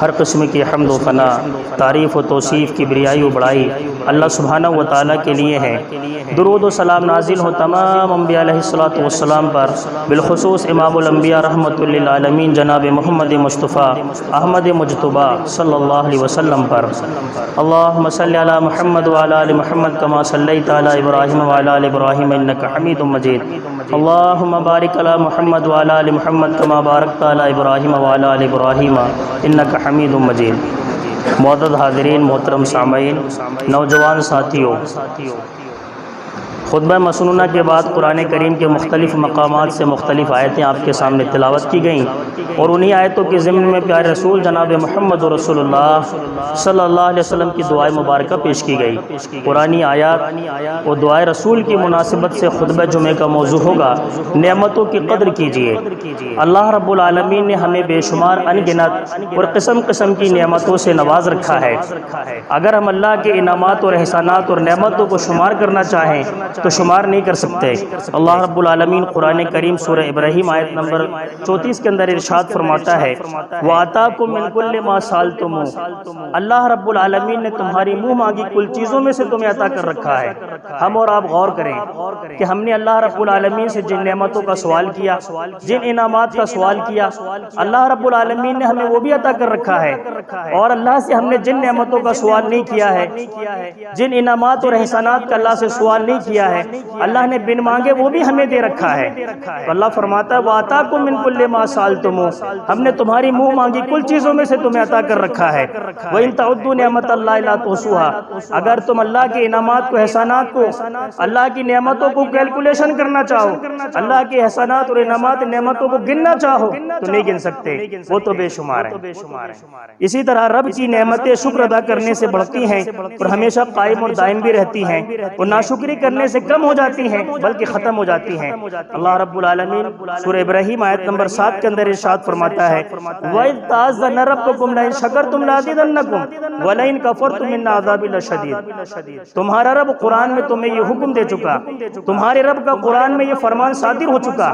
ہر قسم کی حمد و ثنا، تعریف و توصیف کی بریائی و بڑائی اللہ سبحانہ و تعالیٰ کے لیے ہے۔ درود و سلام نازل ہو تمام انبیاء علیہ السلام پر، بالخصوص امام الانبیاء رحمۃ للعالمین جناب محمد مصطفیٰ احمد مجتبیٰ صلی اللہ علیہ وسلم پر۔ اللہم صلی علی محمد وعلی آل محمد کما صلیت علی ابراہیم وعلی آل ابراہیم انک حمید مجید۔ اللہم بارک علی محمد وعلی آل محمد کما بارکت علی ابراہیم وعلی آل ابراہیم انک حمید مجید۔ معزز حاضرین، محترم سامعین، نوجوان ساتھیوں، خطبہ مسنونہ کے بعد قرآن کریم کے مختلف مقامات سے مختلف آیتیں آپ کے سامنے تلاوت کی گئیں، اور انہی آیتوں کے ضمن میں پیارے رسول جناب محمد رسول اللہ صلی اللہ علیہ وسلم کی دعائے مبارکہ پیش کی گئی۔ قرآنی آیات اور دعائے رسول کی مناسبت سے خطبہ جمعہ کا موضوع ہوگا نعمتوں کی قدر کیجیے۔ اللہ رب العالمین نے ہمیں بے شمار انگنت اور قسم قسم کی نعمتوں سے نواز رکھا ہے۔ اگر ہم اللہ کے انعامات اور احسانات اور نعمتوں کو شمار کرنا چاہیں تو شمار نہیں کر سکتے۔ اللہ رب العالمین قرآن کریم سورہ ابراہیم آیت نمبر 34 کے اندر ارشاد فرماتا ہے وَآتَاكُم مِّن كُلِّ مَا سَأَلْتُمُوهُ، اللہ رب العالمین نے تمہاری منہ مانگی کل چیزوں میں سے تمہیں عطا کر رکھا ہے۔ ہم اور آپ غور کریں کہ ہم نے اللہ رب العالمین سے جن نعمتوں کا سوال کیا، جن انعامات کا سوال کیا، اللہ رب العالمین نے ہمیں وہ بھی عطا کر رکھا ہے، اور اللہ سے ہم نے جن نعمتوں کا سوال نہیں کیا ہے، جن انعامات اور احسانات کا اللہ سے سوال نہیں کیا ہے، اللہ نے بن مانگے وہ بھی ہمیں دے رکھا ہے۔ تو اللہ فرماتا ہے وَآتَاكُم مِّن كُلِّ مَا سَأَلْتُمُوهُ، ہم نے تمہاری منہ مانگی کل چیزوں میں سے تمہیں عطا کر رکھا ہے۔ وَإِن تَعُدُّوا نِعْمَتَ اللَّهِ لَا تُحْصُوهَا، اگر تم اللہ کے انعامات کو، احسانات کو، اللہ کی نعمتوں کو کیلکولیشن کرنا چاہو، اللہ کے احسانات اور انعامات نعمتوں کو گننا چاہو تو نہیں گن سکتے، وہ تو بے شمار ہیں۔ اسی طرح رب کی نعمتیں شکر ادا کرنے سے بڑھتی ہیں اور ہمیشہ قائم اور دائم بھی رہتی ہیں، اور ناشکری کرنے سے کم ہو جاتی ہیں بلکہ ختم ہو جاتی ہیں۔ اللہ رب العالمین سورہ ابراہیم آیت نمبر 7 کے اندر ارشاد فرماتا ہے وَإِذْ تَعَذَّنَ رَبُّكُمْ لَئِن شَكَرْتُمْ لَأَزِيدَنَّكُمْ وَلَئِن كَفَرْتُمْ إِنَّ عَذَابِي لَشَدِيدٌ، تمہارا رب قرآن میں تمہیں یہ حکم دے چکا، تمہارے رب کا قرآن میں یہ فرمان صادر ہو چکا،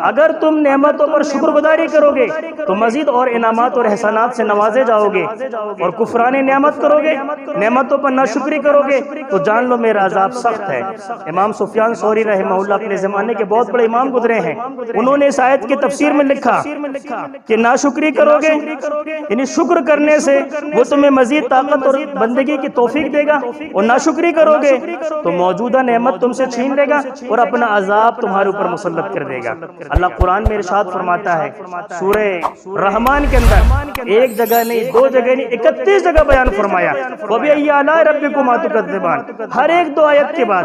اگر تم نعمتوں پر شکر گزاری کرو گے تو مزید اور انعامات اور احسانات سے نوازے جاؤ گے، اور کفران نعمت کرو گے، نعمتوں پر ناشکری کرو گے تو جان لو میرا عذاب سخت ہے۔ امام سفیان ثوری رحمہ اللہ اپنے زمانے کے بہت بڑے امام گزرے ہیں، انہوں نے اس آیت کی تفسیر میں لکھا کہ ناشکری کرو گے یعنی شکر کرنے سے وہ تمہیں مزید طاقت اور بندگی کی توفیق دے گا، اور ناشکری کرو گے تو موجودہ نعمت تم سے چھین لے گا اور اپنا عذاب تمہارے اوپر مسلط کر دے گا۔ اللہ قرآن میں ارشاد فرماتا ہے سورہ رحمان کے اندر ایک جگہ نہیں، دو جگہ نہیں، 31 جگہ بیان فرمایا وَبِأَيِّ آلَاءِ رَبِّكُمَا تُكَذِّبَانِ، ہر ایک دو آیت کے بعد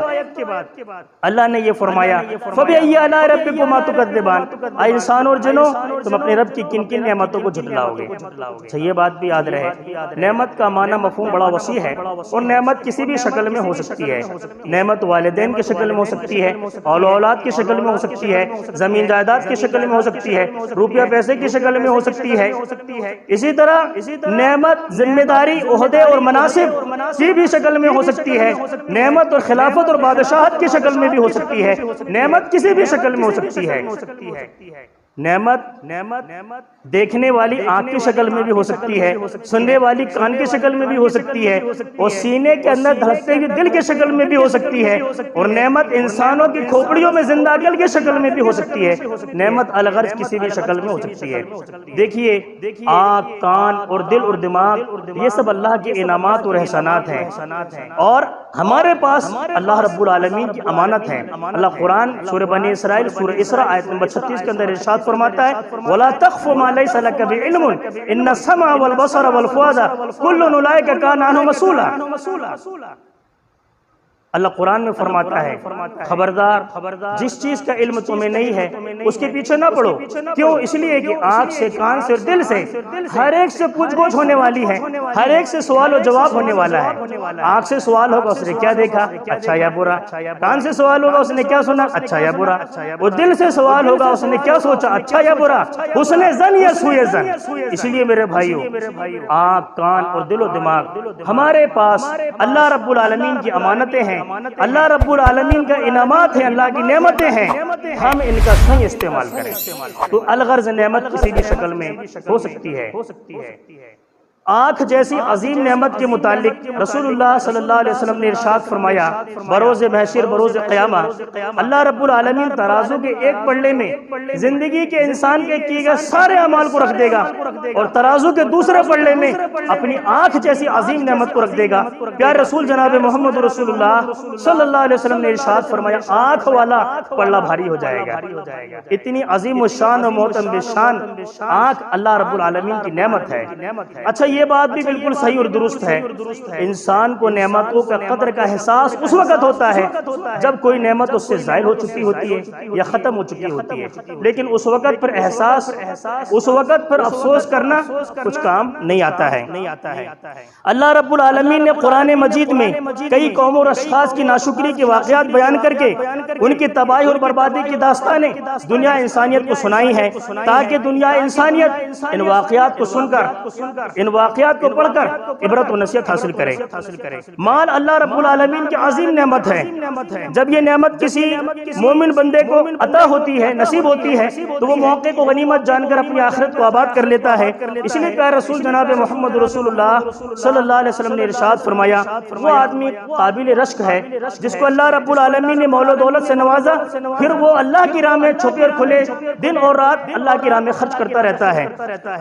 اللہ نے یہ فرمایا فَبِأَيِّ آلَاءِ رَبِّكُمَا تُكَذِّبَانِ، اے انسان اور جنوں تم اپنے رب کی کن کن نعمتوں کو جھٹلاؤ گے۔ اچھا یہ بات بھی یاد رہے نعمت کا معنی مفہوم بڑا وسیع ہے، اور نعمت کسی بھی شکل میں ہو سکتی ہے۔ نعمت والدین کی شکل میں ہو سکتی ہے، اولاد کی شکل میں ہو سکتی ہے، زمین جائیداد کی شکل میں ہو سکتی ہے، روپیہ پیسے کی شکل میں ہو سکتی ہے، اسی طرح نعمت ذمہ داری، عہدے اور مناصب کی بھی شکل میں ہو سکتی ہے، نعمت اور خلافت اور بادشاہت کی شکل میں بھی ہو سکتی ہے، نعمت کسی بھی شکل میں ہو سکتی ہے۔ نعمت دیکھنے والی آنکھ کی شکل میں بھی ہو سکتی ہے، سننے والی کان کی شکل میں بھی ہو سکتی ہے، اور سینے کے اندر دھڑکتے ہوئے دل کی شکل میں بھی ہو سکتی ہے، اور نعمت انسانوں کی کھوپڑیوں میں زندہ عقل کی شکل میں بھی ہو سکتی ہے، نعمت الغرض کسی بھی شکل میں ہو سکتی ہے۔ دیکھیے آنکھ، کان اور دل اور دماغ یہ سب اللہ کے انعامات اور احسانات ہیں، اور ہمارے پاس اللہ رب العالمین کی امانت ہے۔ اللہ قرآن سورہ بنی اسرائیل سورہ اسراء آیت نمبر 36 کے اندر ارشاد فرماتا ہے وَلَا تَخْفُ مَا لَيْسَ لَكَ بِعِلْمٌ إِنَّ السَّمْعَ وَالْبَصَرَ وَالْفُؤَادَ كُلٌّ أُولَئِكَ كَانَ عَنْهُ مسؤولا۔ اللہ قرآن میں فرماتا ہے خبردار جس چیز کا علم تمہیں نہیں ہے اس کے پیچھے نہ پڑو۔ کیوں؟ اس لیے کہ آنکھ سے، کان سے اور دل سے ہر ایک سے پوچھ گچھ ہونے والی ہے، ہر ایک سے سوال و جواب ہونے والا ہے۔ آنکھ سے سوال ہوگا اس نے کیا دیکھا، اچھا یا برا، کان سے سوال ہوگا اس نے کیا سنا، اچھا یا برا، اور دل سے سوال ہوگا اس نے کیا سوچا، اچھا یا برا، حسن زن یا سوء زن۔ اس لیے میرے بھائیو آنکھ، کان اور دل و دماغ ہمارے پاس اللہ رب العالمین کی امانتیں ہیں، اللہ رب العالمین کا انعامات ہیں، اللہ کی نعمتیں ہیں، ہم ان کا صحیح استعمال کریں تو الغرض نعمت کسی بھی شکل میں ہو سکتی ہے۔ آنکھ جیسی عظیم نعمت کے متعلق رسول اللہ صلی اللہ علیہ وسلم نے ارشاد فرمایا بروز محشر بروز قیامہ اللہ رب العالمین ترازو کے ایک پلڑے میں زندگی کے انسان کے کیے گئے سارے اعمال کو رکھ دے گا اور ترازو کے دوسرے پلڑے میں اپنی آنکھ جیسی عظیم نعمت کو رکھ دے گا۔ پیارے رسول جناب محمد رسول اللہ صلی اللہ علیہ وسلم نے ارشاد فرمایا آنکھ والا پلڑا بھاری ہو جائے گا۔ اتنی عظیم الشان و محترم بشان آنکھ اللہ رب العالمین کی نعمت ہے۔ اچھا یہ بات بھی بالکل صحیح اور درست ہے، انسان کو نعمتوں کا قدر کا احساس اس وقت ہوتا ہے جب کوئی نعمت اس سے زائل ہو چکی ہوتی ہے یا ختم ہو چکی ہوتی ہے، لیکن اس وقت پر احساس، اس وقت پر افسوس کرنا کچھ کام نہیں آتا ہے۔ اللہ رب العالمین نے قرآن مجید میں کئی قوموں اور اشخاص کی ناشکری کے واقعات بیان کر کے ان کی تباہی اور بربادی کی داستانیں دنیا انسانیت کو سنائی ہیں تاکہ دنیا انسانیت ان واقعات کو سن کر، ان واقعات کو پڑھ کر عبرت و نصیحت حاصل کرے۔ مال اللہ رب العالمین کی عظیم نعمت ہے، جب یہ نعمت کسی مومن بندے کو عطا ہوتی ہے، نصیب ہوتی ہے، تو وہ موقع کو غنیمت جان کر اپنی آخرت کو آباد کر لیتا ہے۔ اس لیے پیارے رسول جناب محمد رسول اللہ صلی اللہ علیہ وسلم نے ارشاد فرمایا وہ آدمی قابل رشک ہے جس کو اللہ رب العالمین نے مال و دولت سے نوازا، پھر وہ اللہ کی راہ میں چھپے اور کھلے دن اور رات اللہ کی راہ میں خرچ کرتا رہتا ہے،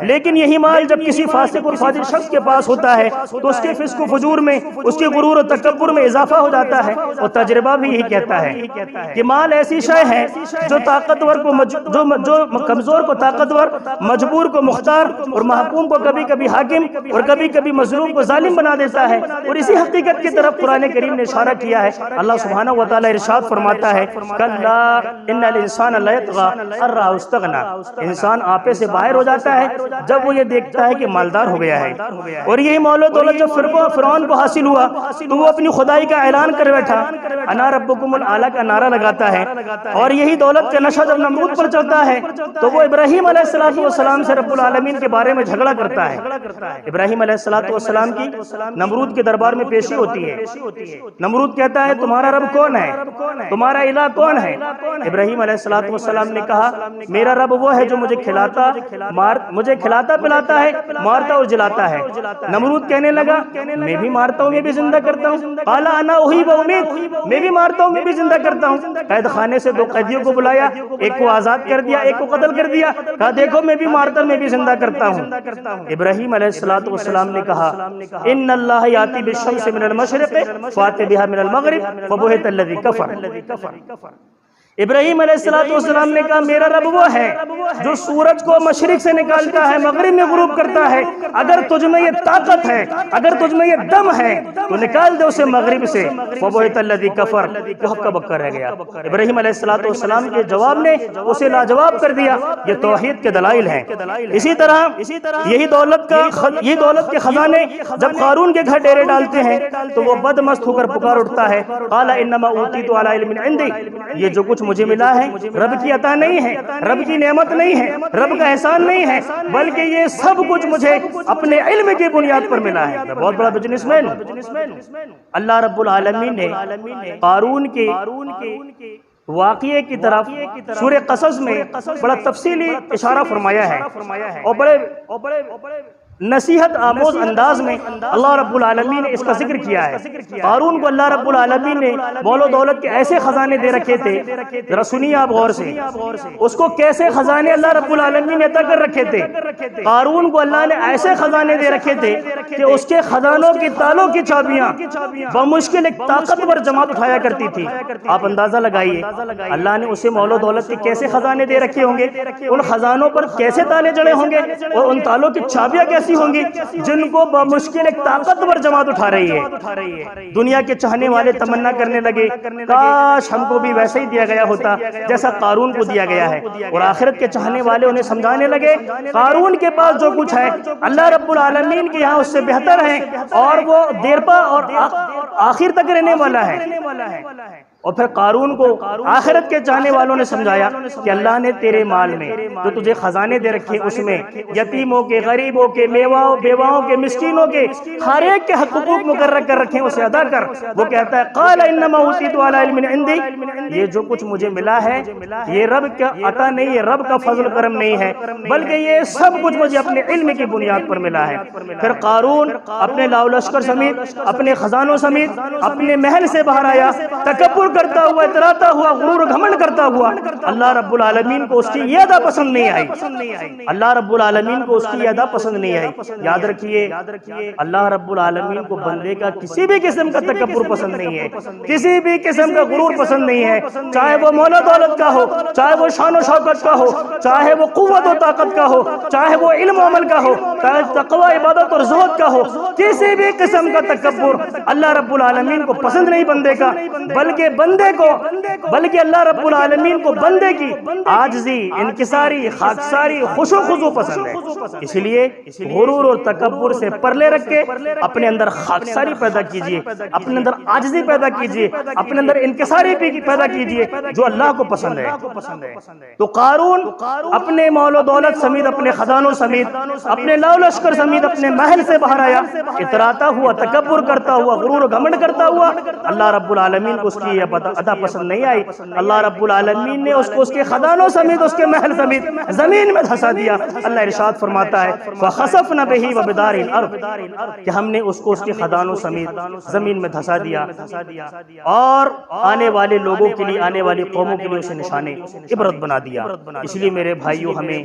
لیکن یہی مال جب کسی فاسق اور فاجر شخص کے پاس ہوتا ہے تو اس کے فسق و فجور میں، اس کے غرور و تکبر میں اضافہ ہو جاتا ہے، اور تجربہ بھی یہی کہتا ہے کہ مال ایسی شے ہے جو طاقتور کو جو کمزور کو طاقتور، مجبور کو مختار اور محکوم کو کبھی کبھی حاکم اور کبھی کبھی مظلوم کو ظالم بنا دیتا ہے، اور اسی حقیقت کی طرف قرآن کریم نے اشارہ کیا ہے۔ اللہ سبحانہ و تعالی ارشاد فرماتا ہے کلا ان الانسان لیطغی ان رآہ استغنی، انسان آپے سے باہر ہو جاتا ہے جب وہ یہ دیکھتا ہے کہ مالدار ہو گیا ہے، اور یہی مال و دولت جب فرعون کو حاصل ہوا تو وہ اپنی خدائی کا اعلان کر بیٹھا، انا ربکم الاعلی کا نعرہ لگاتا ہے، اور یہی دولت کا نشہ جب نمرود پر چڑھتا ہے تو وہ ابراہیم علیہ السلام سے رب العالمین کے بارے میں جھگڑا کرتا ہے۔ ابراہیم علیہ السلام کی نمرود کے دربار میں پیشی ہوتی ہے، نمرود کہتا ہے تمہارا رب کون ہے، تمہارا الہ کون ہے؟ ابراہیم علیہ السلام نے کہا میرا رب وہ ہے جو مجھے کھلاتا پلاتا ہے، مارتا اور جلاتا ہے۔ نمرود کہنے لگا میں بھی مارتا ہوں، میں بھی زندہ کرتا ہوں۔ قال انا احیی و امیت، میں بھی مارتا ہوں، میں بھی زندہ کرتا ہوں۔ قید خانے سے دو قیدیوں کو بلایا، ایک کو آزاد کر دیا، ایک کو قتل کر دیا، کہا دیکھو میں بھی مارتا ہوں، میں بھی زندہ کرتا ہوں۔ ابراہیم علیہ السلام نے کہا ان اللہ یاتی بالشمس من المشرق فات بها من المغرب فبہت الذی کفر۔ ابراہیم علیہ السلام نے کہا میرا رب وہ ہے جو سورج کو مشرق سے نکالتا ہے، مغرب میں غروب کرتا ہے، اگر تجھ میں یہ طاقت ہے، اگر تجھ میں یہ دم ہے تو نکال دے اسے مغرب سے۔ وَبُہِتَ الَّذِي كَفَرَ، وہ ہکا بکا رہ گیا۔ ابراہیم علیہ السلام کے جواب نے اسے لاجواب کر دیا۔ یہ توحید کے دلائل ہیں۔ اسی طرح یہی دولت کے خزانے جب قارون کے گھر ڈیرے ڈالتے ہیں تو وہ بدمست ہو کر پکار اٹھتا ہے قال انما اوتیت علی علم عندی، یہ جو کچھ مجھے ملا ہے رب کی عطا نہیں ہے، رب کی نعمت نہیں ہے، رب کا احسان نہیں ہے، بلکہ یہ سب کچھ مجھے اپنے علم کی بنیاد پر ملا ہے۔ میں بہت بڑا بزنس مین ہوں۔ اللہ رب العالمین نے قارون کے واقعے کی طرف سورہ قصص میں بڑا تفصیلی اشارہ فرمایا ہے، اور بڑے نصیحت آموز انداز میں اللہ رب العالمین نے اس کا ذکر کیا ہے۔ قارون کو اللہ رب العالمین نے مال و دولت کے ایسے خزانے دے رکھے تھے، ذرا سنیے آپ غور سے، اس کو کیسے خزانے اللہ رب العالمین نے عطا کر رکھے تھے۔ قارون کو اللہ نے ایسے خزانے دے رکھے تھے کہ اس کے خزانوں کی تالوں کی چابیاں بمشکل ایک طاقتور جماعت اٹھایا کرتی تھی۔ آپ اندازہ لگائیے اللہ نے اسے مال و دولت کے کیسے خزانے دے رکھے ہوں گے، ان خزانوں پر کیسے تالے جڑے ہوں گے، اور ان تالوں کی چابیاں کیسی ہوں گی جن کو بمشکل ایک طاقتور جماعت اٹھا رہی ہے۔ دنیا کے چاہنے والے تمنا کرنے لگے کاش ہم کو بھی ویسے ہی دیا گیا ہوتا جیسا قارون کو دیا گیا ہے، اور آخرت کے چاہنے والے انہیں سمجھانے لگے قارون کے پاس جو کچھ ہے اللہ رب العالمین کے یہاں اس سے بہتر ہے، اور وہ دیرپا اور آخر تک رہنے والا ہے۔ اور پھر قارون کو آخرت کے چاہنے والوں نے سمجھایا کہ اللہ نے تیرے مال میں جو تجھے خزانے دے رکھے اس میں یتیموں کے، غریبوں کے، بیواؤں کے، مسکینوں کے ہر ایک کے حقوق مقرر کر رکھے ہیں، اسے ادا کر۔ وہ کہتا ہے قال انما اوتیت علی علم عندی، یہ جو کچھ مجھے ملا ہے یہ رب کا عطا نہیں ہے، رب کا فضل کرم نہیں ہے، بلکہ یہ سب کچھ مجھے اپنے علم کی بنیاد پر ملا ہے۔ پھر قارون اپنے لاؤ لشکر سمیت، اپنے خزانوں سمیت اپنے محل سے باہر آیا، تکبر کرتا ہوا، اتراتا ہوا، غرور و گھمنڈ کرتا ہوا۔ اللہ رب العالمین کو اس کی یہ ادا پسند نہیں آئی، اللہ رب العالمین کو اس کی یہ ادا پسند نہیں آئی۔ یاد رکھیے اللہ رب العالمین کو بندے کا کسی بھی قسم کا تکبر پسند نہیں ہے، کسی بھی قسم کا غرور پسند نہیں ہے، چاہے وہ مال و دولت کا ہو، چاہے وہ شان و شوکت کا ہو، چاہے وہ قوت و طاقت کا ہو، چاہے وہ علم و عمل کا ہو، چاہے تقوی عبادت اور زہد کا ہو، کسی بھی قسم کا تکبر اللہ رب العالمین کو پسند نہیں بندے کا، بلکہ اللہ رب العالمین کو بندے کی عاجزی، انکساری، خاکساری، خشوع و خضوع پسند ہے۔ اس لیے غرور اور تکبر سے پرلے رکھ کے اپنے اندر خاکساری پیدا کیجئے، اپنے اندر عاجزی پیدا کیجئے، اپنے اندر انکساری پیدا کیجئے جو اللہ کو پسند ہے۔ تو قارون اپنے مال و دولت سمیت، اپنے خزانوں سمیت، اپنے لاؤ لشکر سمیت اپنے محل سے باہر آیا، اتراتا ہوا، تکبر کرتا ہوا، غرور و گھمنڈ کرتا ہوا۔ اللہ رب العالمین کو اس کی یہ ادا پسند نہیں آئی۔ اللہ رب العالمین نے اس کو اس کے خزانوں سمیت، اس کے محل سمیت زمین میں دھسا دیا۔ اللہ ارشاد فرماتا ہے فَخَسَفْنَا بِهِ وَبِدَارِ الْأَرْضِ، کہ ہم نے اس کو اس کے خزانوں سمیت زمین میں دھسا دیا، اور آنے والے لوگوں کے لیے، آنے والی قوموں کے لیے اسے نشانے عبرت بنا دیا۔ اس لیے میرے بھائیوں، ہمیں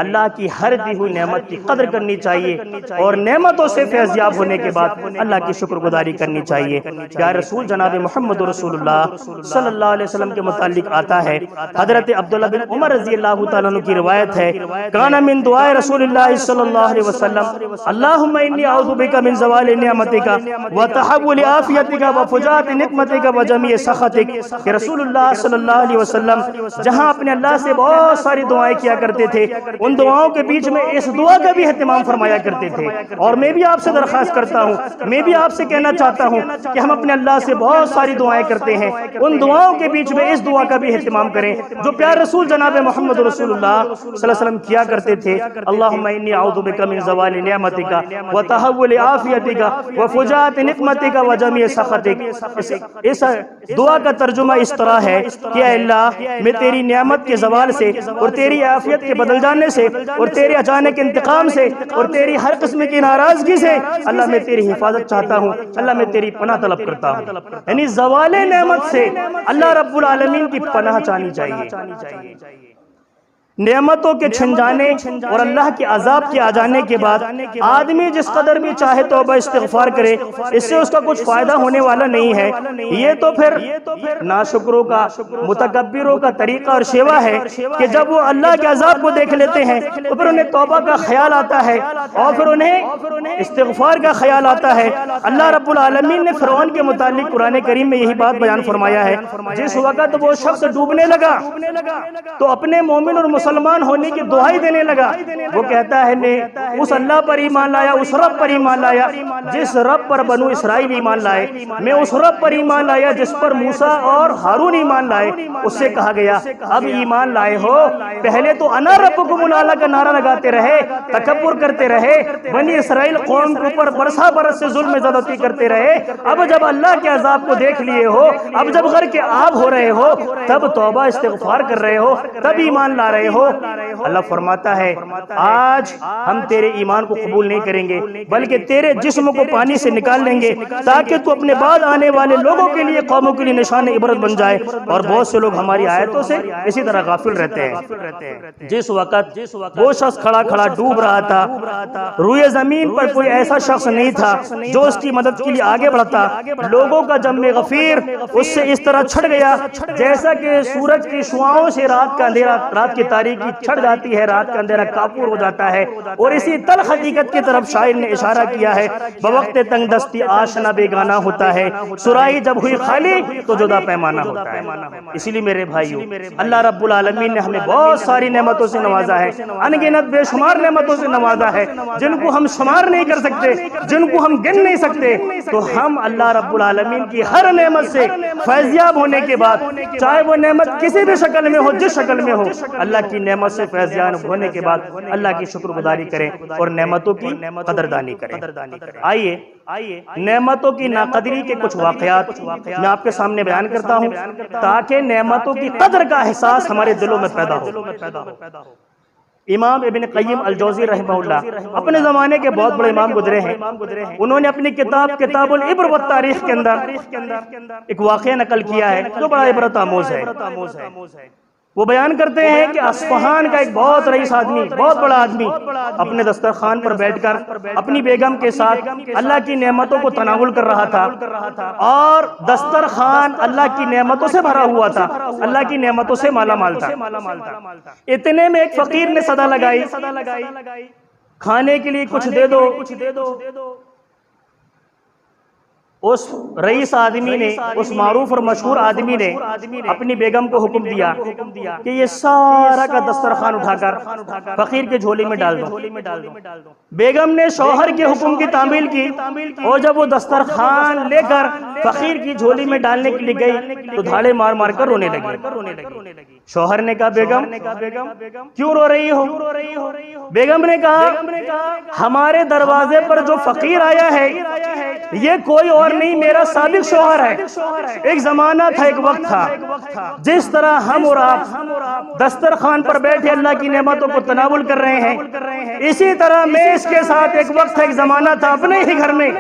اللہ کی ہر دی ہوئی نعمت کی قدر کرنی چاہیے، اور نعمتوں سے فیض یاب ہونے کے بعد اللہ کی شکر گزاری کرنی چاہیے۔ پیارے رسول جناب محمد رسول اللہ صلی اللہ علیہ وسلم کے متعلق آتا ہے، حضرت عبداللہ بن عمر رضی اللہ تعالیٰ عنہ کی روایت ہے، کان من دعاء رسول اللہ صلی اللہ علیہ وسلم اللہم انی اعوذ بک من زوال نعمتک وتحول عافیتک وفجاءت نقمتک وجمیع سخطک، کہ رسول اللہ صلی اللہ علیہ وسلم جہاں اپنے اللہ سے بہت ساری دعائیں کیا کرتے تھے، ان دعاؤں کے بیچ میں اس دعا کا بھی اہتمام فرمایا کرتے تھے۔ اور میں بھی آپ سے درخواست کرتا ہوں، میں بھی آپ سے کہنا چاہتا ہوں کہ ہم اپنے اللہ سے بہت ساری دعائیں کرتے ہیں، ان دعاؤں کے بیچ میں اس دعا کا بھی اہتمام کریں جو پیارے رسول جناب محمد رسول اللہ صلی اللہ علیہ وسلم کیا کرتے تھے۔ اللہم انی اعوذ بک من زوال نعمتک وتحول عافیتک وفجاءت نقمتک وجمیع سخطک۔ اس دعا کا ترجمہ اس طرح ہے کہ اے اللہ، میں تیری نعمت کے زوال سے اور تیری عافیت کے بدل جانے سے اور تیرے اچانک انتقام سے اور تیری ہر قسم کی ناراضگی سے اللہ میں تیری حفاظت چاہتا ہوں، اللہ میں تیری پناہ طلب کرتا ہوں۔ یعنی زوال نعمت سے اللہ رب العالمین کی پناہ چاہنی چاہیے۔ نعمتوں کے چھن جانے اور اللہ کے عذاب کے آ جانے کے بعد آدمی جس قدر بھی چاہے توبہ استغفار کرے، اس سے اس کا کچھ فائدہ ہونے والا نہیں ہے۔ یہ تو پھر ناشکروں کا، متکبروں کا طریقہ اور شیوہ ہے کہ جب وہ اللہ کے عذاب کو دیکھ لیتے ہیں تو پھر انہیں توبہ کا خیال آتا ہے اور پھر انہیں استغفار کا خیال آتا ہے۔ اللہ رب العالمین نے فرعون کے متعلق قرآن کریم میں یہی بات بیان فرمایا ہے، جس وقت وہ شخص ڈوبنے لگا تو اپنے مومن اور مسلمان ہونے کی دعائی دینے لگا۔ وہ کہتا ہے میں اس اللہ پر ایمان لایا، اس رب پر ایمان لایا جس رب پر بنو اسرائیل ایمان لائے، میں اس رب پر ایمان لایا جس پر موسیٰ اور ہارون ایمان لائے۔ اس سے کہا گیا اب ایمان لائے ہو، پہلے تو انا ربکم الاعلی کا نعرہ لگاتے رہے، تکبر کرتے رہے، بنی اسرائیل قوم کے اوپر برسا برس سے ظلم زیادتی کرتے رہے، اب جب اللہ کے عذاب کو دیکھ لیے ہو، اب جب غرق کے آب ہو رہے ہو، تب توبہ استغفار کر رہے ہو، تب ایمان لا رہے ہو۔ اللہ فرماتا ہے آج ہم تیرے ایمان کو قبول نہیں کریں گے بلکہ تیرے جسم کو پانی سے نکال لیں گے تاکہ تو اپنے بعد آنے والے لوگوں کے لیے، قوموں کے لیے نشان عبرت بن جائے۔ اور بہت سے لوگ ہماری آیتوں سے اسی طرح غافل رہتے ہیں۔ جس وقت وہ شخص کھڑا کھڑا ڈوب رہا تھا، روئے زمین پر کوئی ایسا شخص نہیں تھا جو اس کی مدد کے لیے آگے بڑھتا، لوگوں کا جم غفیر اس سے اس طرح چھٹ گیا جیسا کہ سورج کی شعاؤں سے رات کا اندھیرا، رات کی تاریکی تاریکی چھڑ جاتی ہے، رات کا اندھیرا کافور ہو جاتا ہے، اور اسی تلخ حقیقت کی طرف شاعر نے اشارہ کیا ہے، بوقت تنگ دستی آشنا بیگانہ ہوتا ہے، سرائی جب ہوئی خالی تو جدا پیمانہ ہوتا ہے۔ اسی لیے میرے بھائیوں، اللہ رب العالمین نے ہمیں بہت ساری نعمتوں سے نوازا ہے، انگنت بے شمار نعمتوں سے نوازا ہے، جن کو ہم شمار نہیں کر سکتے، جن کو ہم گن نہیں سکتے، تو ہم اللہ رب العالمین کی ہر نعمت سے فیضیاب ہونے کے بعد، چاہے وہ نعمت کسی بھی شکل میں ہو، جس شکل میں ہو، اللہ کی نعمت سے فیضیاب ہونے کے بعد اللہ کی شکر گزاری کریں اور نعمتوں کی قدردانی کریں۔ آئیے نعمتوں کی ناقدری کے کچھ واقعات میں آپ کے سامنے بیان کرتا ہوں تاکہ نعمتوں کی قدر کا احساس ہمارے دلوں میں پیدا ہو۔ امام ابن قیم الجوزی رحمہ اللہ اپنے زمانے کے بہت بڑے امام گزرے ہیں، انہوں نے اپنی کتاب العبر والتاریخ کے اندر ایک واقعہ نقل کیا ہے جو بڑا عبرت آموز ہے۔ وہ بیان کرتے ہیں کہ اصفہان کا ایک بہت رئیس آدمی، بہت بڑا آدمی، اپنے دسترخوان پر بیٹھ کر اپنی بیگم کے ساتھ اللہ کی نعمتوں کو تناول کر رہا تھا، اور دسترخوان اللہ کی نعمتوں سے بھرا ہوا تھا، اللہ کی نعمتوں سے مالا مال تھا۔ اتنے میں ایک فقیر نے صدا لگائی، کھانے کے لیے کچھ دے دو۔ اس رئیس آدمی نے، اس معروف اور مشہور آدمی نے اپنی بیگم کو حکم دیا کہ یہ سارا کا دسترخوان اٹھا کر فقیر کے جھولی میں ڈال دو۔ بیگم نے شوہر کے حکم کی تعمیل کی، اور جب وہ دسترخوان لے کر فقیر کی جھولی میں ڈالنے کے لیے گئی تو دھاڑے مار مار کر رونے لگی۔ شوہر نے کہا بیگم کیوں رو رہی ہو؟ بیگم نے کہا ہمارے دروازے پر جو فقیر آیا ہے یہ کوئی اور نہیں، میرا سابق شوہر ہے۔ ایک زمانہ تھا، ایک وقت تھا، جس طرح ہم اور آپ دسترخوان پر بیٹھے اللہ کی نعمتوں کو تناول کر رہے ہیں، اسی طرح میں اس کے ساتھ ایک وقت تھا، ایک زمانہ تھا، اپنے ہی گھر میں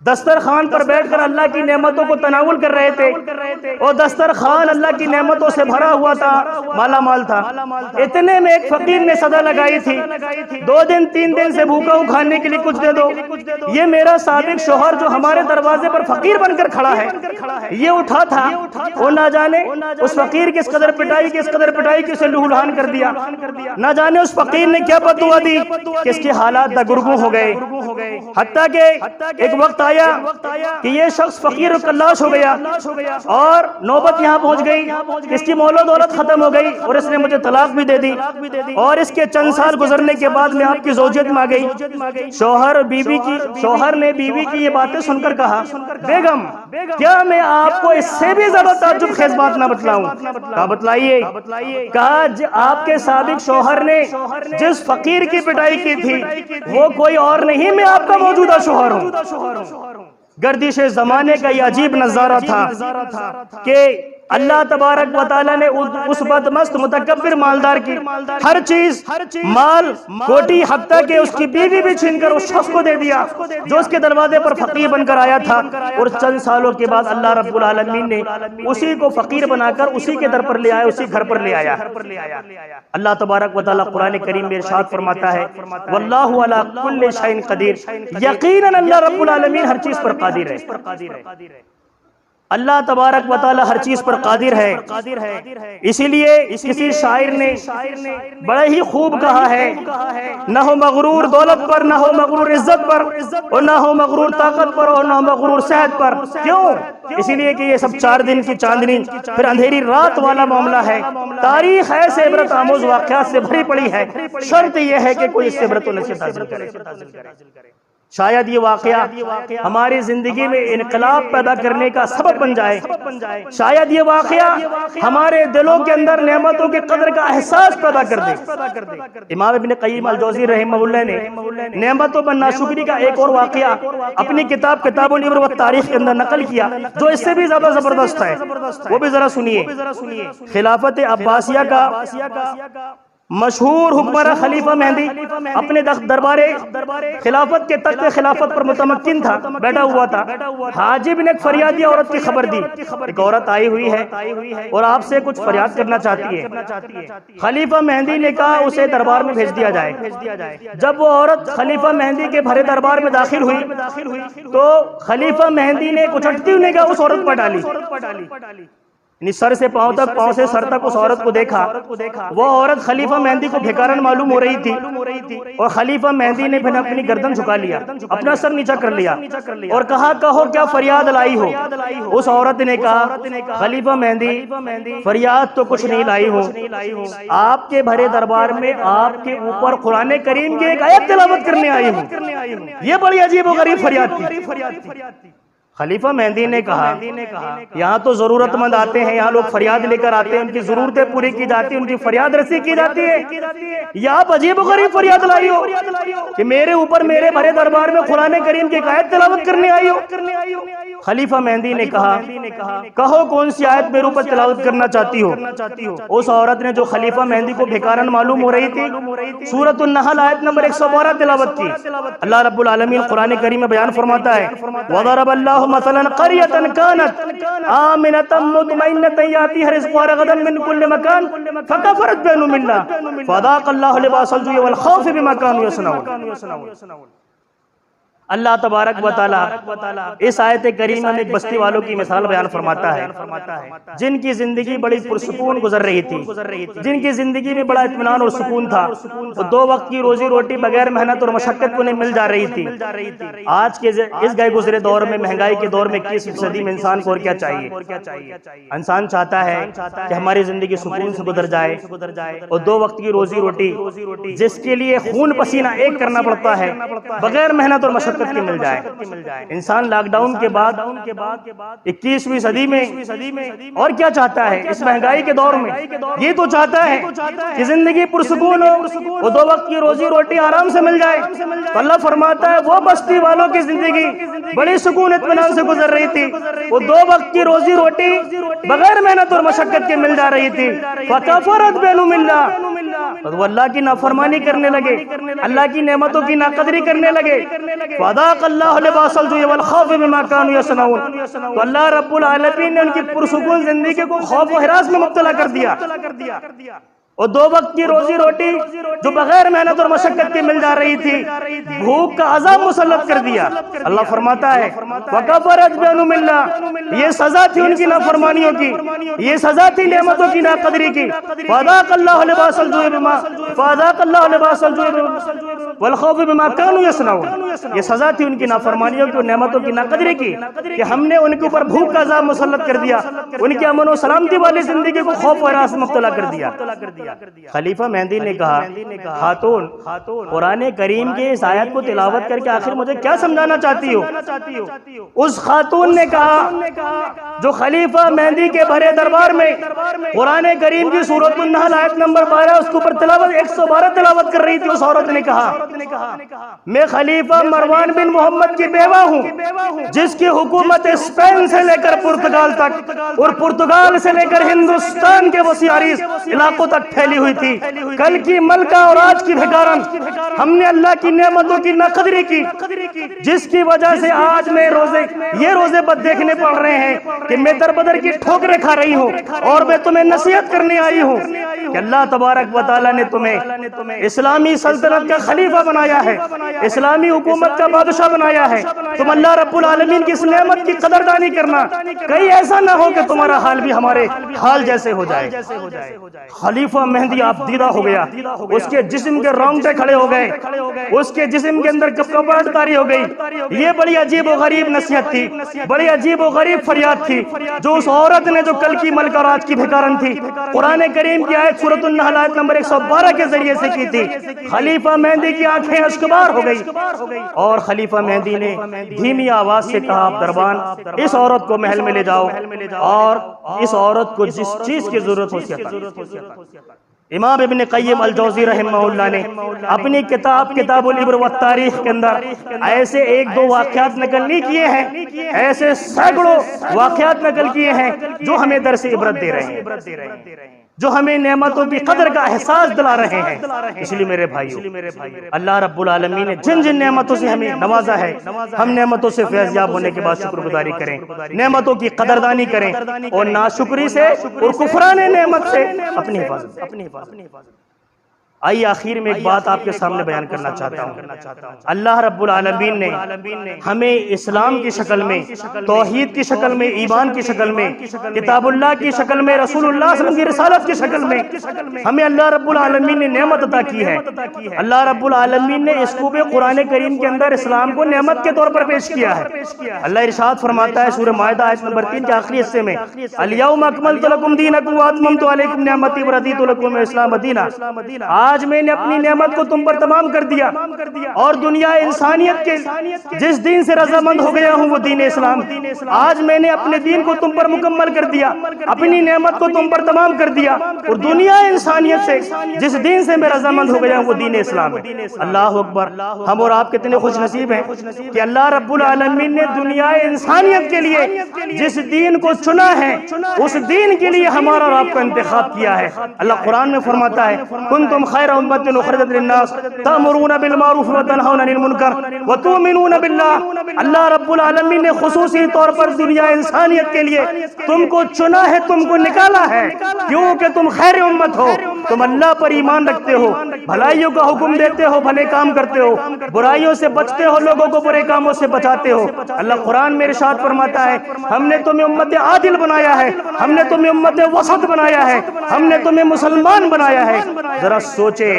دسترخوان پر بیٹھ کر اللہ کی نعمتوں کو تناول کر رہے تھے، اور دسترخوان اللہ کی نعمتوں سے بھرا ہوا تھا، مالا مال تھا۔ اتنے میں ایک فقیر نے صدا لگائی تھی، 2 دن 3 دن سے بھوکا ہوں، کھانے کے لیے کچھ دے دو۔ یہ میرا سابق شوہر جو ہمارے دروازے پر فقیر بن کر کھڑا ہے، یہ اٹھا تھا، وہ نہ جانے اس فقیر کس قدر پٹائی کی اسے لہولہان کر دیا، نہ جانے اس فقیر نے کیا بددعا دی کہ اس کے حالات دگرگوں ہو گئے، حتیٰ کہ ایک وقت کہ یہ شخص فقیر و کلاش ہو گیا، اور نوبت یہاں پہنچ گئی، اس کی مول و دولت ختم ہو گئی، اور اس نے مجھے طلاق بھی دے دی، اور اس کے چند سال گزرنے کے بعد میں آپ کی زوجیت میں آ گئی۔ شوہر نے بیوی کی یہ باتیں سن کر کہا بیگم کیا میں آپ کو اس سے بھی زیادہ تعجب خیز بات نہ بتلاؤں؟ کہا بتلائیے۔ کہا آپ کے سابق شوہر نے جس فقیر کی پٹائی کی تھی وہ کوئی اور نہیں، میں آپ کا موجودہ شوہر ہوں۔ گردش زمانے کا یہ عجیب نظارہ تھا کہ اللہ تبارک و تعالیٰ نے اس بدمست متکبر مالدار کی ہر چیز، مال، کوٹی، حتیٰ کہ اس کی بیوی بھی چھین کر اس شخص کو دے دیا جو اس کے دروازے پر فقیر بن کر آیا تھا، اور چند سالوں کے بعد اللہ رب العالمین نے اسی کو فقیر بنا کر اسی کے در پر لے آیا، اسی گھر پر لے آیا۔ اللہ تبارک و تعالیٰ قرآن کریم میں ارشاد فرماتا ہے واللہ علی کل شیء قدیر، یقیناً اللہ رب العالمین ہر چیز پر قادر ہے۔ اللہ تبارک و تعالی ہر چیز پر قادر ہے، اسی لیے کسی شاعر نے بڑا ہی خوب کہا ہے نہ ہو مغرور دولت پر، نہ ہو مغرور عزت پر، اور نہ ہو مغرور طاقت پر، اور نہ ہو مغرور صحت پر۔ کیوں؟ اسی لیے کہ یہ سب 4 دن کی چاندنی پھر اندھیری رات والا معاملہ ہے۔ تاریخ ایسے عبرت آموز واقعات سے بھری پڑی ہے، شرط یہ ہے کہ کوئی اس سے عبرت و نصیحت حاصل کرے۔ شاید یہ واقعہ ہماری زندگی میں انقلاب پیدا کرنے کا سبب بن جائے، شاید یہ واقعہ ہمارے دلوں کے اندر نعمتوں کے قدر کا احساس پیدا کر دے۔ امام ابن قیم الجوزی رحمہ اللہ نے نعمتوں پر ناشکری کا ایک اور واقعہ اپنی کتاب العبر والتاریخ کے اندر نقل کیا جو اس سے بھی زیادہ زبردست ہے، وہ بھی ذرا سنیے۔ خلافت عباسیہ کا مشہور حکمراں خلیفہ مہدی اپنے دربار خلافت کے تخت خلافت پر متمکن تھا، بیٹھا ہوا تھا۔ حاجب نے ایک فریادی عورت کی خبر دی، ایک عورت آئی ہوئی ہے اور آپ سے کچھ فریاد کرنا چاہتی ہے۔ خلیفہ مہدی نے کہا اسے دربار میں بھیج دیا جائے۔ جب وہ عورت خلیفہ مہدی کے بھرے دربار میں داخل ہوئی تو خلیفہ مہدی نے کچھ اٹھتی ہوئی نگاہ اس عورت پر ڈالی، یعنی سر سے پاؤں تک، پاؤں سے سر تک اس عورت کو دیکھا. وہ عورت خلیفہ مہدی کو بھیکارن معلوم ہو رہی تھی، اور خلیفہ مہدی نے پھر اپنی گردن جھکا لیا، اپنا سر نیچا کر لیا اور کہا کہو کیا فریاد لائی ہو. اس عورت نے کہا خلیفہ مہدی فریاد تو کچھ نہیں لائی ہوں، آپ کے بھرے دربار میں آپ کے اوپر قرآن کریم کی ایک آیت تلاوت کرنے آئی ہوں. یہ بڑی عجیب و غریب فریاد تھی. خلیفہ مہدی نے کہا یہاں تو ضرورت مند آتے ہیں، یہاں لوگ فریاد لے کر آتے ہیں، ان کی ضرورتیں پوری کی جاتی ہیں، ان کی فریاد رسی کی جاتی ہے. یا آپ عجیب و غریب فریاد لائی ہو کہ میرے اوپر میرے بھرے دربار میں قرآن کریم کی ایک آیت تلاوت کرنے آئی ہو. خلیفہ مہدی نے کہا کہو کون سی آیت میرے اوپر تلاوت کرنا چاہتی ہو. اس عورت نے جو خلیفہ مہدی کو بھیکارن معلوم ہو رہی تھی، سورۃ النحل آیت نمبر 112 تلاوت کی. اللہ رب العالمین قرآن کریم میں بیان فرماتا ہے وَضَرَبَ اللَّهُ مثلاً قرية كانت آمنة مطمئنة يأتيها رزقها رغدا من كل مكان فكفرت بأنعم الله فأذاقها الله لباس الجوع والخوف بما كانوا يصنعون. اللہ تبارک و تعالیٰ اس آیت کریمہ میں ایک بستی والوں کی مثال بیان فرماتا ہے جن کی زندگی بڑی پرسکون گزر رہی تھی، جن کی زندگی میں بڑا اطمینان اور سکون تھا. دو وقت کی روزی روٹی بغیر محنت اور مشقت کو نہیں مل جا رہی تھی. آج کے اس گئے گزرے دور میں، مہنگائی کے دور میں، 21ویں صدی میں انسان کو اور کیا چاہیے؟ انسان چاہتا ہے کہ ہماری زندگی سکون سے گزر جائے، اور دو وقت کی روزی روٹی جس کے لیے خون پسینہ ایک کرنا پڑتا ہے بغیر محنت اور مشقت کے مل جائے. انسان لاک ڈاؤن کے بعد 21ویں صدی میں اور کیا چاہتا ہے؟ اس مہنگائی کے دور میں یہ تو چاہتا ہے کہ زندگی پرسکون ہو، وہ دو وقت کی روزی روٹی آرام سے مل جائے. تو اللہ فرماتا ہے وہ بستی والوں کی زندگی بڑی سکون اطمینان سے گزر رہی تھی، وہ دو وقت کی روزی روٹی بغیر محنت اور مشقت کے مل جا رہی تھی. فَكَفَرَتْ بِأَنْعُمِ اللَّهِ، وہ اللہ کی نافرمانی کرنے لگے، اللہ کی نعمتوں کی ناقدری کرنے لگے. فَذَاقَ اللَّهُ لِبَاسَ الْجُوعِ وَالْخَوْفِ بِمَا كَانُوا يَصْنَعُونَ. تو اللہ رب العالمین نے ان کی پرسکون زندگی کو خوف و ہراس میں مبتلا کر دیا، اور دو وقت کی روزی روٹی جو بغیر محنت اور مشقت کے مل جا رہی تھی، بھوک کا عذاب مسلط کر دیا. اللہ فرماتا ہے وَكَفَرَتْ بِأَنْعُمِ اللَّهِ، یہ سزا تھی ان کی نافرمانیوں کی، یہ سزا تھی نعمتوں کی ناقدری کی. فَذَاقَ اللَّهُ لِبَاسَ الْجُوعِ وَالْخَوْفِ بِمَا كَانُوا يَصْنَعُونَ. یہ سزا تھی ان کی نافرمانیوں کی اور نعمتوں کی ناقدری کی کہ ہم نے ان کے اوپر بھوک کا عذاب مسلط کر دیا، ان کی امن و سلامتی والی زندگی کو خوف و ہراس میں مبتلا کر دیا. خلیفہ مہدی نے کہا خاتون قرآن کریم کے اس آیت کو تلاوت کر کے آخر مجھے کیا سمجھانا چاہتی ہو؟ اس خاتون نے کہا جو خلیفہ مہدی کے بھرے دربار میں قرآن کریم کی سورۃ النحل آیت نمبر 12 اس کے اوپر تلاوت 112 تلاوت کر رہی تھی، اس عورت نے کہا میں خلیفہ مروان بن محمد کی بیوہ ہوں جس کی حکومت اسپین سے لے کر پرتگال تک اور پرتگال سے لے کر ہندوستان کے وسیع عریض علاقوں تک پھیلی ہوئی تھی. کل کی ملکہ اور آج کی بھیکارن، ہم نے اللہ کی نعمتوں کی ناقدری کی جس کی وجہ سے آج میں یہ روزے بد دیکھنے پڑ رہے ہیں کہ میں در بدر کی ٹھوکریں کھا رہی ہوں. اور میں تمہیں نصیحت کرنے آئی ہوں کہ اللہ تبارک و تعالیٰ نے تمہیں اسلامی سلطنت کا خلیفہ بنایا ہے، اسلامی حکومت کا بادشاہ بنایا ہے. تم اللہ رب العالمین کی اس نعمت کی قدردانی کرنا، کہیں ایسا نہ ہو کہ تمہارا حال بھی ہمارے حال جیسے ہو جائے. خلیفہ مہدی آپ دیدہ ہو گیا، اس کے جسم کے رونگٹے کھڑے ہو گئے، اس کے جسم کے اندر کپکپاہٹ طاری ہو گئی. یہ بڑی عجیب و غریب نصیحت تھی، بڑی عجیب و غریب فریاد تھی جو اس عورت نے جو کل کی ملکہ اور آج کی بھیکارن تھی قرآن کریم کی آیت سورۃ النحل آیت نمبر 112 کے ذریعے سے کی تھی. خلیفہ مہدی کی آنکھیں اشکبار ہو گئی، اور خلیفہ مہدی نے دھیمی آواز سے کہا آپ دربان اس عورت کو محل میں لے جاؤ اور اس عورت کو جس چیز کی ضرورت ہو سکتا. امام ابن قیم الجوزی رحمہ اللہ نے اپنی کتاب العبر والتاریخ کے اندر ایسے ایک دو واقعات نقل نہیں کیے ہیں، ایسے سینکڑوں واقعات نقل کیے ہیں جو ہمیں درس عبرت دے رہے ہیں، جو ہمیں نعمتوں کی قدر کا احساس دلا رہے ہیں. اس لیے میرے بھائیو، اللہ رب العالمین نے جن جن نعمتوں سے ہمیں نوازا ہے، ہم نعمتوں سے فیض یاب ہونے کے بعد شکر گزاری کریں، نعمتوں کی قدردانی کریں، اور ناشکری سے اور کفران نعمت سے اپنی حفاظت. آئیے آخر میں ایک بات آپ کے سامنے بیان کرنا چاہتا ہوں۔ اللہ رب العالمین نے ہمیں اسلام کی شکل میں، توحید کی شکل میں، ایمان کی شکل میں، کتاب اللہ کی شکل میں، رسول اللہ صلی اللہ علیہ وسلم کی رسالت کی شکل میں ہمیں اللہ رب العالمین نے نعمت عطا کی ہے۔ اللہ رب العالمین نے اسکوب قرآن کریم کے اندر اسلام کو نعمت کے طور پر پیش کیا ہے۔ اللہ ارشاد فرماتا ہے سورہ مائدہ آیت نمبر 3 کے آخری حصے میں، الیوم اکملت لکم دینکم واتممت علیکم نعمتی ورضیت لکم الاسلام دینا۔ آج میں نے اپنی نعمت کو تم پر تمام کر دیا اور دنیا انسانیت کے جس دین سے رضامند ہو گیا ہوں وہ دین اسلام۔ آج میں نے اپنے دین کو تم پر مکمل کر دیا، اپنی نعمت کو تم پر تمام کر دیا، اور دنیا انسانیت سے جس دین سے میں رضامند ہو گیا ہوں وہ دین اسلام ہے۔ اللہ اکبر! ہم اور آپ کتنے خوش نصیب ہیں کہ اللہ رب العالمین نے دنیا انسانیت کے لیے جس دین کو چنا ہے اس دین کے لیے ہمارا اور آپ کا انتخاب کیا ہے۔ اللہ قرآن میں فرماتا ہے کنتم خیر امۃ اخرجت للناس تأمرون بالمعروف وتنہون عن المنکر وتؤمنون باللہ۔ اللہ رب العالمین نے خصوصی طور پر دنیا انسانیت کے لیے تم کو چنا ہے، تم کو نکالا ہے، کیونکہ تم خیر امت ہو، تم اللہ پر ایمان رکھتے ہو، بھلائیوں کا حکم دیتے ہو، بھلے کام کرتے ہو، برائیوں سے بچتے ہو، لوگوں کو برے کاموں سے بچاتے ہو۔ اللہ قرآن میں ارشاد فرماتا ہے ہم نے تمہیں امت عادل بنایا ہے، ہم نے تمہیں امت وسط بنایا ہے، ہم نے تمہیں مسلمان بنایا ہے۔ ذرا سوچے،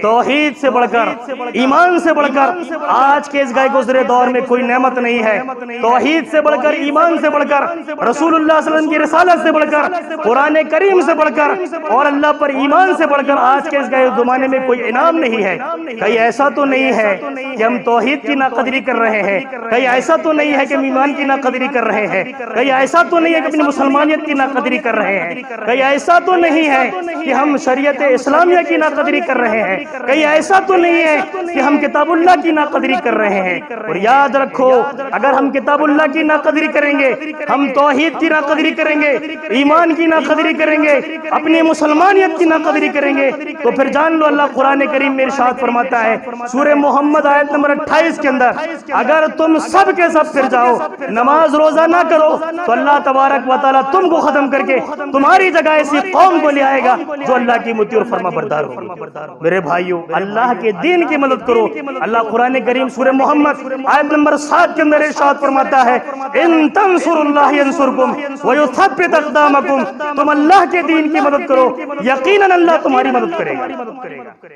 توحید سے بڑھ کر، ایمان سے بڑھ کر آج کے اس گئے گزرے دور میں کوئی نعمت نہیں ہے۔ توحید سے بڑھ کر، ایمان سے بڑھ کر، رسول اللہ صلی اللہ علیہ وسلم کی رسالت سے بڑھ کر، قرآن کریم سے بڑھ کر اور اللہ پر ایمان سے بڑھ کر آج کے اس گئے زمانے میں کوئی انعام نہیں ہے۔ کہیں ایسا تو نہیں ہے کہ ہم توحید کی ناقدری کر رہے ہیں، کہیں ایسا تو نہیں ہے کہ ہم ایمان کی ناقدری کر رہے ہیں، کہیں ایسا تو نہیں ہے کہ اپنی مسلمانیت کی ناقدری کر رہے ہیں، کہیں ایسا تو نہیں ہے کہ ہم شریعت اسلامیہ کی ناقدری کر رہے ہیں، کہیں ایسا تو نہیں ہے کہ ہم کتاب اللہ کی ناقدری کر رہے ہیں۔ اور یاد رکھو اگر ہم کتاب اللہ کی ناقدری کریں گے، ہم توحید کی ناقدری کریں گے، ایمان کی ناقدری کریں گے، اپنی مسلمانیت کی ناقدری کریں گے، تو پھر جان لو اللہ قرآن کریم میں ارشاد فرماتا ہے سورہ محمد آیت نمبر 28 کے اندر اگر تم سب کے سب پھر جاؤ، نماز روزہ نہ کرو، تو اللہ تبارک و تعالیٰ تم کو ختم کر کے تمہاری جگہ ایسی قوم کو لے آئے گا جو اللہ کی مطیع اور فرما بردار ہوگی۔ میرے بھائیو، اللہ کے دین کی مدد کرو۔ اللہ قرآن کریم سورہ محمد آیت نمبر 7 کے اندر ارشاد فرماتا ہے ان تنصروا اللہ ینصرکم ویثبت اقدامکم۔ تم اللہ کے دین کی مدد کرو، یقیناً اللہ تمہاری مدد کرے گا۔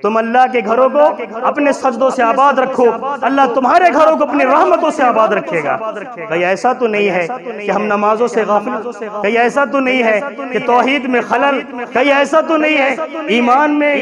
تم اللہ کے گھروں کو اپنے سجدوں سے آباد رکھو، اللہ تمہارے گھروں کو اپنی رحمتوں سے آباد رکھے گا۔ کہیں ایسا تو نہیں ہے کہ ہم نمازوں سے غافل، کہیں ایسا تو نہیں ہے کہ توحید میں خلل، کہیں ایسا تو نہیں ہے ایمان میں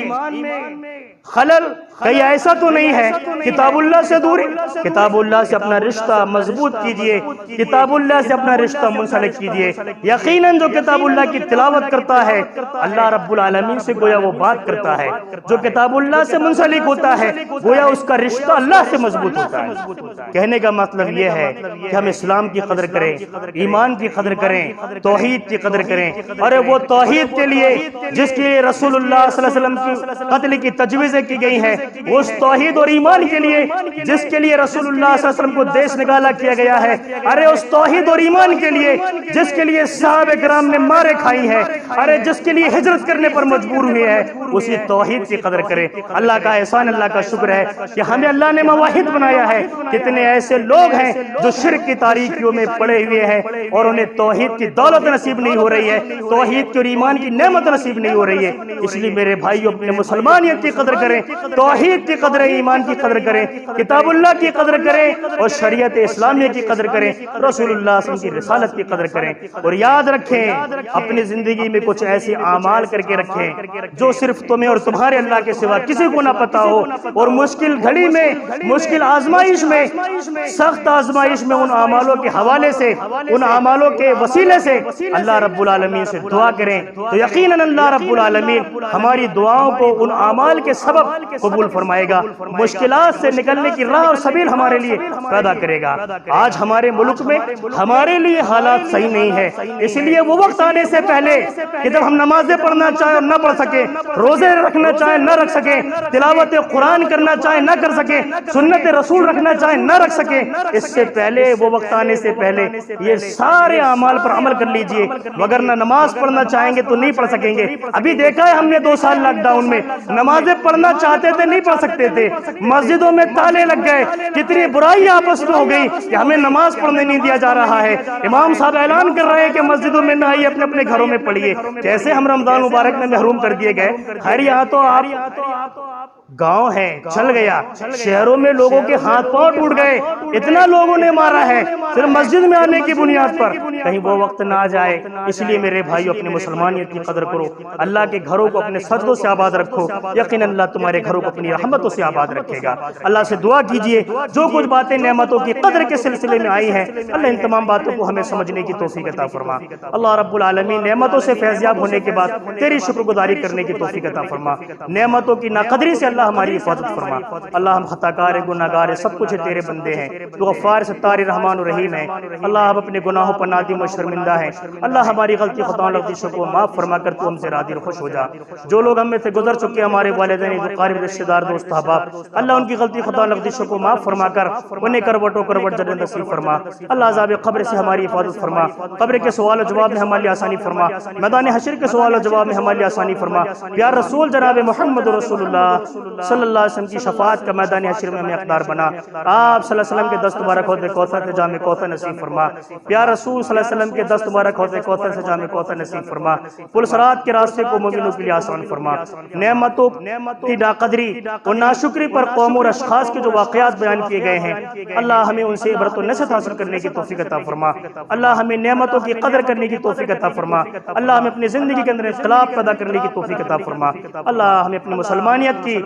خلل، کہیں ایسا تو نہیں ہے کتاب اللہ سے دوری۔ کتاب اللہ سے اپنا رشتہ مضبوط کیجئے، کتاب اللہ سے اپنا رشتہ منسلک کیجئے۔ یقیناً جو کتاب اللہ کی تلاوت کرتا ہے اللہ رب العالمین سے گویا وہ بات کرتا ہے، جو کتاب اللہ سے منسلک ہوتا ہے گویا اس کا رشتہ اللہ سے مضبوط ہوتا ہے۔ کہنے کا مطلب یہ ہے کہ ہم اسلام کی قدر کریں، ایمان کی قدر کریں، توحید کی قدر کریں، اور وہ توحید کے لیے جس کے رسول اللہ صلی اللہ علیہ وسلم کی قتل کی تجویزیں کی گئی ہیں، اس توحید اور ایمان کے لیے جس کے لیے رسول اللہ صلی اللہ علیہ وسلم کو دیش نکالا کیا گیا ہے، ارے اس توحید اور ایمان کے لیے جس کے لیے صحابہ کرام نے مارے کھائی ہیں، ارے جس کے لیے ہجرت کرنے پر مجبور ہوئے ہیں، اسی توحید کی قدر کریں۔ اللہ کا احسان، اللہ کا شکر ہے کہ ہمیں اللہ نے موحد بنایا ہے۔ کتنے ایسے لوگ ہیں جو شرک کی تاریکیوں میں پڑے ہوئے ہیں اور انہیں توحید کی دولت نصیب نہیں ہو رہی ہے، توحید کی اور ایمان کی نعمت نصیب نہیں ہو رہی ہے۔ اس لیے میرے بھائیو اپنے مسلمانیت کی قدر کریں، توحید کی قدر، ایمان کی قدر کریں، کتاب اللہ کی قدر کریں اور شریعت اسلامیہ کی قدر کریں، رسول اللہ صلی اللہ علیہ وسلم کی رسالت کی قدر کریں۔ اور یاد رکھیں اپنی زندگی میں کچھ ایسے اعمال کر کے رکھیں جو صرف تمہیں اور تمہارے اللہ کے سوا کسی کو نہ پتا ہو، اور مشکل گھڑی میں، مشکل آزمائش میں، سخت آزمائش میں ان اعمالوں کے حوالے سے، ان اعمالوں کے وسیلے سے اللہ رب العالمین سے دعا کریں، تو یقیناً اللہ رب العالمین ہماری دعاؤں کو ان اعمال کے سبب قبول قبول فرمائے گا، مشکلات سے نکلنے کی راہ اور سبیل ہمارے لیے پیدا کرے گا۔ آج ہمارے ملک میں ہمارے لیے حالات صحیح نہیں ہے، اس لیے وہ وقت آنے سے پہلے کہ جب ہم نمازیں پڑھنا چاہیں اور نہ پڑھ سکیں، روزے رکھنا چاہیں نہ رکھ سکیں، تلاوت قرآن کرنا چاہیں نہ کر سکیں، سنت رسول رکھنا چاہیں نہ رکھ سکیں، اس سے پہلے وہ وقت آنے سے پہلے یہ سارے اعمال پر عمل کر لیجئے، وگرنہ نماز پڑھنا چاہیں گے تو نہیں پڑھ سکیں گے۔ ابھی دیکھا ہے ہم نے 2 سال لاک ڈاؤن میں نمازیں پڑھنا چاہتے تھے نہیں پڑھ سکتے تھے، مسجدوں میں تالے لگ گئے، کتنی برائی آپس میں ہو گئی کہ ہمیں نماز پڑھنے نہیں دیا جا رہا ہے۔ امام صاحب اعلان کر رہے ہیں کہ مسجدوں میں نہ آئیے، اپنے اپنے گھروں میں پڑھیے۔ کیسے ہم رمضان مبارک میں محروم کر دیے گئے۔ خیر یہاں تو آپ گاؤں ہے چل گیا، شہروں میں لوگوں کے ہاتھ پاؤں ٹوٹ گئے، اتنا لوگوں نے مارا ہے صرف مسجد میں آنے کی بنیاد پر۔ کہیں وہ وقت نہ آ جائے، اس لیے میرے بھائیو اپنی مسلمانیت کی قدر کرو، اللہ کے گھروں کو اپنے سجدوں سے آباد رکھو، یقیناً اللہ تمہارے گھروں کو اپنی رحمتوں سے آباد رکھے گا۔ اللہ سے دعا کیجئے جو کچھ باتیں نعمتوں کی قدر کے سلسلے میں آئی ہیں، اللہ ان تمام باتوں کو ہمیں سمجھنے کی توفیق عطا فرما۔ اللہ رب العالمین نعمتوں سے فیضیاب ہونے کے بعد تیری شکر گزاری کرنے کی توفیق عطا فرما، نعمتوں کی ناقدری سے اللہ ہماری حفاظت فرما۔ اللہ ہم خطا کار گناہ گار سب کچھ تیرے بندے ہیں، تو غفار ستار رحمان و رحیم ہے۔ اللہ ہم اپنے گناہوں پر نادم و شرمندہ ہیں، اللہ ہماری غلطی خطاؤں لغزشوں کو معاف فرما کر تو ہم سے راضی اور خوش ہو جا۔ جو لوگ ہم میں سے گزر چکے ہمارے والدین اقارب رشتہ دار دوست احباب، اللہ ان کی غلطی خطاؤں لغزشوں کو معاف فرما کر انہیں کروٹوں کروٹ جنت نصیب فرما۔ اللہ عذاب قبر سے ہماری حفاظت فرما، قبر کے سوال و جواب میں ہماری آسانی فرما، میدان حشر کے سوال و جواب میں ہماری آسانی فرما۔ یا رسول جناب محمد رسول اللہ صلی اللہ علیہ وسلم کی شفاعت کا میدان حشر میں ہمیں اقدار بنا۔ آپ صلی اللہ علیہ وسلم کے دست مبارک ہوتے کوثر سے جام کوثر نصیب فرما۔ یا رسول صلی اللہ علیہ وسلم کے دست مبارک ہوتے کوثر سے جام کوثر نصیب فرما۔ پل صراط کے راستے کو مومنوں کے لیے آسان فرما۔ نعمتوں کی ناقدری اور ناشکری پر قوم اور اشخاص کے جو واقعات بیان کیے گئے ہیں، اللہ ہمیں ان سے عبرت و نصیحت حاصل کرنے کی توفیق عطا فرما۔ اللہ ہمیں نعمتوں کی قدر کرنے کی توفیق عطا فرما۔ اللہ ہمیں اپنی زندگی کے اندر انقلاب پیدا کرنے کی توفیق عطا فرما۔ اللہ ہمیں اپنی مسلمانیت کی،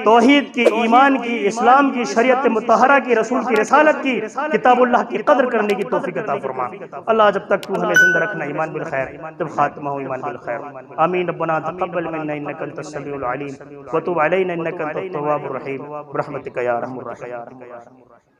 توحید کی، ایمان کی، اسلام کی، شریعت مطہرہ کی، رسول کی رسالت کی، کتاب اللہ کی قدر کرنے کی توفیق عطا فرما۔ اللہ جب تک تو ہمیں زندہ رکھنا ایمان بالخیر، جب خاتمہ ہو ایمان بالخیر۔ آمین۔ ربنا تقبل منا انک انت السمیع العلیم وتب علینا انک انت التواب الرحیم برحمتک یا ارحم الراحمین۔